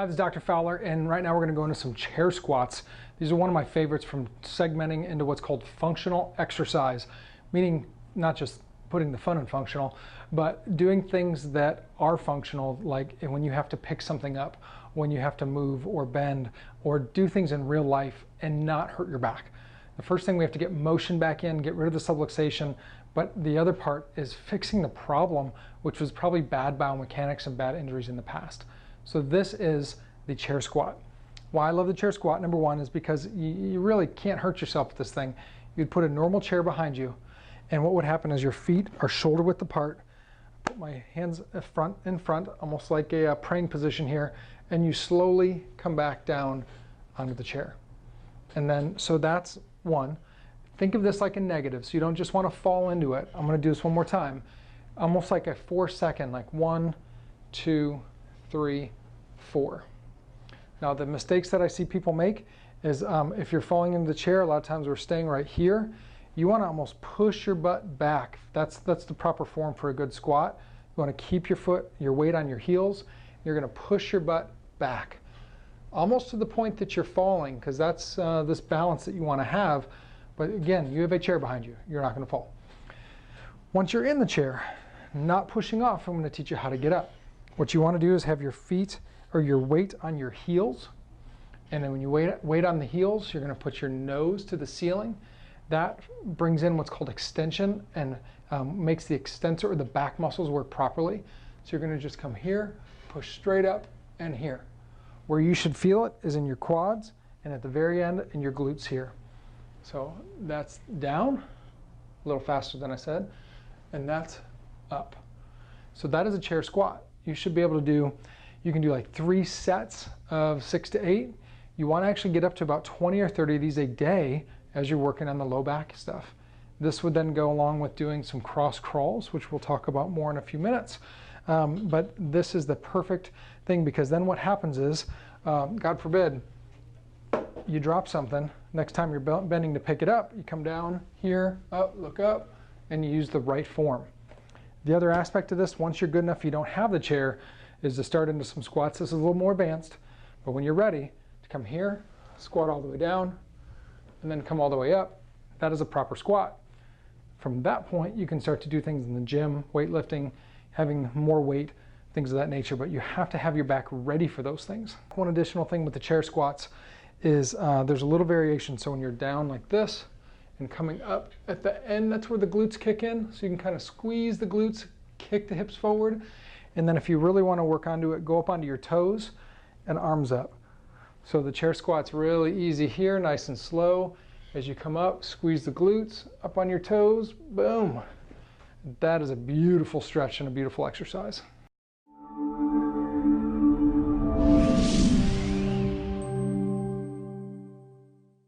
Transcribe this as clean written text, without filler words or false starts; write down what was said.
Hi, this is Dr. Fowler, and right now we're going to go into some chair squats. These are one of my favorites from segmenting into what's called functional exercise, meaning not just putting the fun in functional, but doing things that are functional, like when you have to pick something up, when you have to move or bend, or do things in real life and not hurt your back. The first thing, we have to get motion back in, get rid of the subluxation, but the other part is fixing the problem, which was probably bad biomechanics and bad injuries in the past. So this is the chair squat. Why I love the chair squat, number one, is because you really can't hurt yourself with this thing. You'd put a normal chair behind you, and what would happen is your feet are shoulder width apart. Put my hands in front, almost like a praying position here, and you slowly come back down onto the chair. And then, so that's one. Think of this like a negative, so you don't just want to fall into it. I'm going to do this one more time. Almost like a 4-second, like 1, 2, 3, 4. Now the mistakes that I see people make is if you're falling into the chair, a lot of times we're staying right here. You want to almost push your butt back. That's the proper form for a good squat. You want to keep your weight on your heels. You're going to push your butt back, almost to the point that you're falling, because that's this balance that you want to have. But again, you have a chair behind you. You're not going to fall. Once you're in the chair, not pushing off, I'm going to teach you how to get up. What you want to do is have your feet or your weight on your heels. And then when you weight on the heels, you're going to put your nose to the ceiling. That brings in what's called extension and makes the extensor or the back muscles work properly. So you're going to just come here, push straight up, and here. Where you should feel it is in your quads, and at the very end in your glutes here. So that's down, a little faster than I said, and that's up. So that is a chair squat. You should be able to do, you can do like 3 sets of 6 to 8. You want to actually get up to about 20 or 30 of these a day as you're working on the low back stuff. This would then go along with doing some cross crawls, which we'll talk about more in a few minutes. But this is the perfect thing, because then what happens is, God forbid, you drop something. Next time you're bending to pick it up, you come down here, up, look up, and you use the right form. The other aspect of this, once you're good enough, you don't have the chair, is to start into some squats. This is a little more advanced, but when you're ready to come here, squat all the way down, and then come all the way up, that is a proper squat. From that point, you can start to do things in the gym, weightlifting, having more weight, things of that nature, but you have to have your back ready for those things. One additional thing with the chair squats is there's a little variation. So when you're down like this and coming up at the end, that's where the glutes kick in. So you can kind of squeeze the glutes, kick the hips forward. And then if you really want to work onto it, go up onto your toes and arms up. So the chair squat's really easy here, nice and slow. As you come up, squeeze the glutes, up on your toes, boom. That is a beautiful stretch and a beautiful exercise.